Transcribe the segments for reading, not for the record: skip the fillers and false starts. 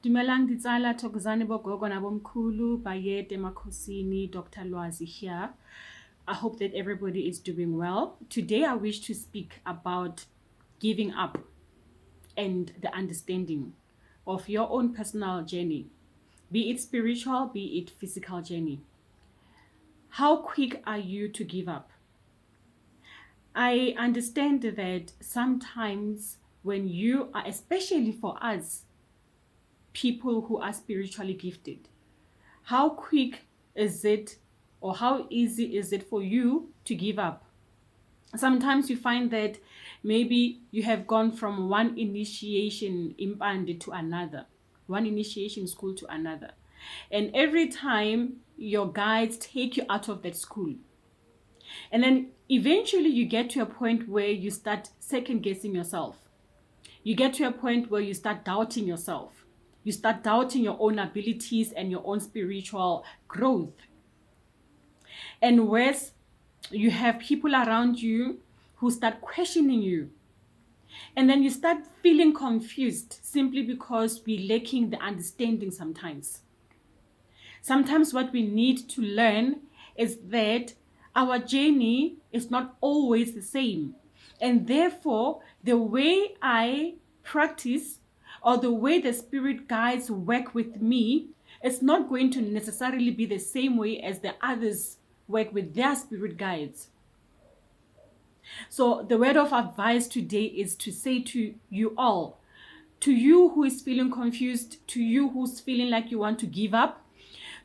Dumelang ditsala, Thokozani bogogo nabomkhulu, Bayede Makhosini, Dr. Lwazi here. I hope that everybody is doing well. Today I wish to speak about giving up and the understanding of your own personal journey, be it spiritual, be it physical journey. How quick are you to give up? I understand that sometimes when you are, especially for us, people who are spiritually gifted, how quick is it or how easy is it for you to give up? Sometimes you find that maybe you have gone from one initiation impande to another, one initiation school to another, and every time your guides take you out of that school, and then eventually you get to a point where you start second guessing yourself. You get to a point where you start doubting yourself. You start doubting your own abilities and your own spiritual growth. And worse, you have people around you who start questioning you. And then you start feeling confused simply because we're lacking the understanding sometimes. Sometimes what we need to learn is that our journey is not always the same. And therefore, the way I practice or the way the spirit guides work with me is not going to necessarily be the same way as the others work with their spirit guides. So the word of advice today is to say to you all, to you who is feeling confused, to you who's feeling like you want to give up,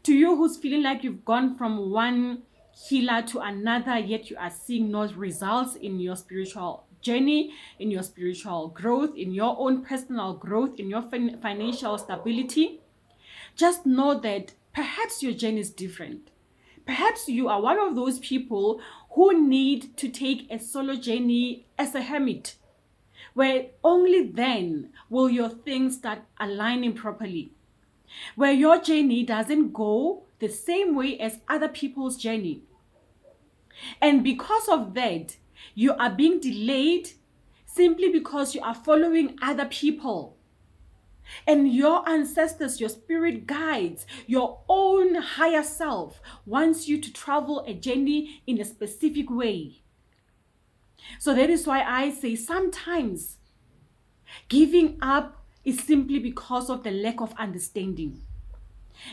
to you who's feeling like you've gone from one healer to another, yet you are seeing no results in your spiritual journey, in your spiritual growth, in your own personal growth, in your financial stability, just know that perhaps your journey is different. Perhaps you are one of those people who need to take a solo journey as a hermit, where only then will your things start aligning properly, where your journey doesn't go the same way as other people's journey. And because of that, you are being delayed simply because you are following other people. And your ancestors, your spirit guides, your own higher self wants you to travel a journey in a specific way. So that is why I say sometimes giving up is simply because of the lack of understanding.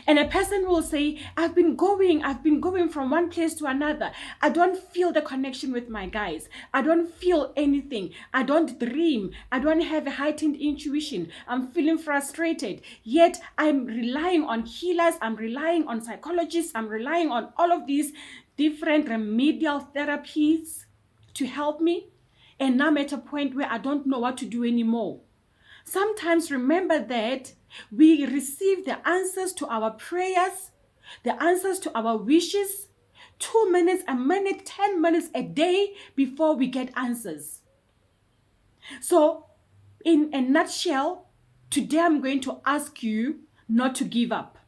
And a person will say, I've been going from one place to another. I don't feel the connection with my guides. I don't feel anything. I don't dream. I don't have a heightened intuition. I'm feeling frustrated. Yet I'm relying on healers. I'm relying on psychologists. I'm relying on all of these different remedial therapies to help me. And now I'm at a point where I don't know what to do anymore. Sometimes remember that we receive the answers to our prayers, the answers to our wishes, 2 minutes, a minute, 10 minutes a day before we get answers. So, in a nutshell, today I'm going to ask you not to give up.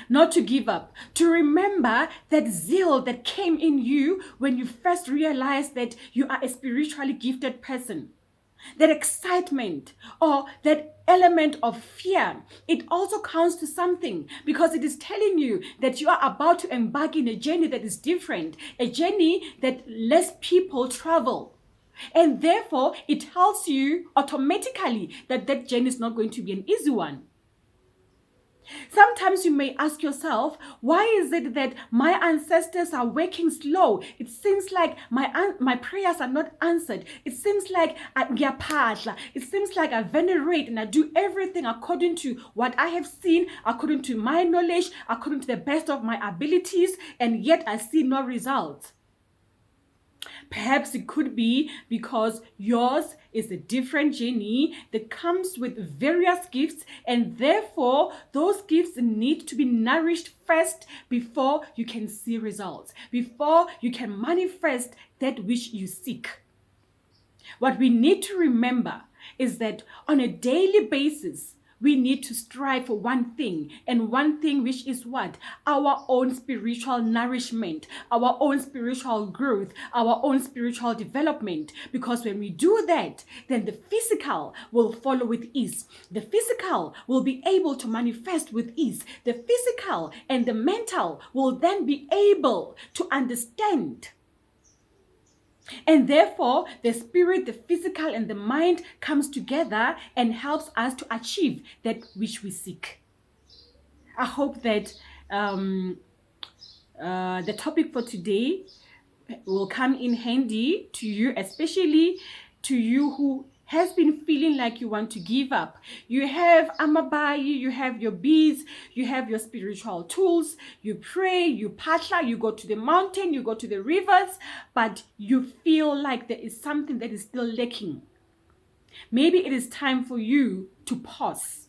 Not to give up, to remember that zeal that came in you when you first realized that you are a spiritually gifted person. That excitement or that element of fear, it also counts to something because it is telling you that you are about to embark in a journey that is different, a journey that less people travel. And therefore, it tells you automatically that that journey is not going to be an easy one. Sometimes you may ask yourself, why is it that my ancestors are working slow? It seems like my prayers are not answered. It seems like it seems like I venerate and I do everything according to what I have seen, according to my knowledge, according to the best of my abilities, and yet I see no results. Perhaps it could be because yours is a different journey that comes with various gifts, and therefore those gifts need to be nourished first before you can see results, before you can manifest that which you seek. What we need to remember is that on a daily basis, we need to strive for one thing, and one thing which is what? Our own spiritual nourishment, our own spiritual growth, our own spiritual development. Because when we do that, then the physical will follow with ease. The physical will be able to manifest with ease. The physical and the mental will then be able to understand. And therefore, the spirit, the physical, and the mind comes together and helps us to achieve that which we seek. I hope that the topic for today will come in handy to you, especially to you who has been feeling like you want to give up. You have Amabai, you have your beads, you have your spiritual tools, you pray, you patla, you go to the mountain, you go to the rivers, but you feel like there is something that is still lacking. Maybe it is time for you to pause.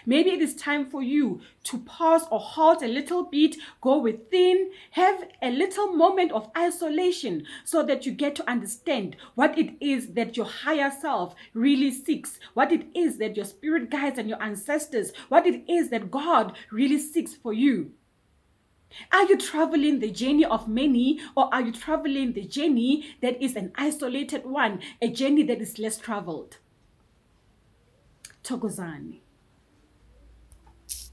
Maybe it is time for you to pause or halt a little bit, go within, have a little moment of isolation so that you get to understand what it is that your higher self really seeks, what it is that your spirit guides and your ancestors, what it is that God really seeks for you. Are you traveling the journey of many, or are you traveling the journey that is an isolated one, a journey that is less traveled? Thokozani.